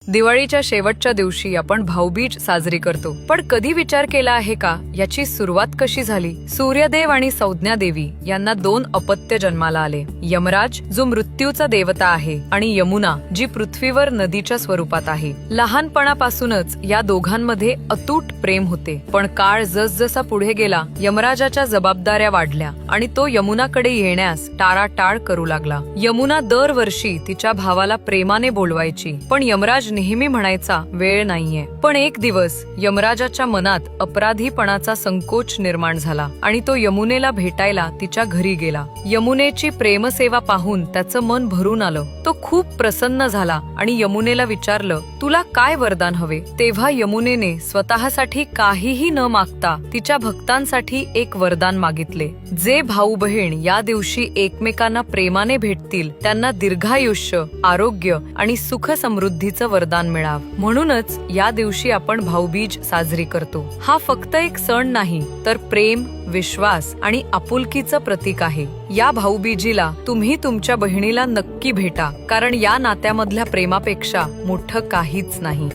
दिवाळीच्या शेवटच्या दिवशी आपण भाऊबीज साजरी करतो, पण कधी विचार केला आहे का याची सुरुवात कशी झाली? सूर्यदेव आणि संज्ञा देवी यांना दोन अपत्य जन्माला आले. यमराज जो मृत्यूचा देवता आहे आणि यमुना जी पृथ्वीवर नदीच्या स्वरूपात आहे. लहानपणापासूनच या दोघांमध्ये अतूट प्रेम होते, पण काळ जसजसा पुढे गेला यमराजाच्या जबाबदाऱ्या वाढल्या आणि तो यमुनाकडे येण्यास टाळाटाळ करू लागला. यमुना दरवर्षी तिच्या भावाला प्रेमाने बोलवायची, पण यमराज नेहमी म्हणायचा वेळ नाहीये. पण एक दिवस यमराजाच्या मनात अपराधीपणाचा संकोच निर्माण झाला आणि तो यमुनेला भेटायला तिच्या घरी गेला. यमुनेची प्रेमसेवा पाहून त्याचं मन भरून आलं. तो खूप प्रसन्न झाला आणि यमुनेला विचारलं, तुला काय वरदान हवे? तेव्हा यमुनेने स्वतःसाठी काहीही न मागता तिच्या भक्तांसाठी एक वरदान मागितले. जे भाऊ बहीण या दिवशी एकमेकांना प्रेमाने भेटतील त्यांना दीर्घायुष्य, आरोग्य आणि सुख समृद्धीचं वरदान मिळावं. म्हणूनच या दिवशी आपण भाऊबीज साजरी करतो. हा फक्त एक सण नाही, तर प्रेम, विश्वास आणि आपुलकीचं प्रतीक आहे. या भाऊबीजीला तुम्ही तुमच्या बहिणीला नक्की भेटा, कारण या नात्यामधल्या प्रेमापेक्षा मोठं काहीच नाही.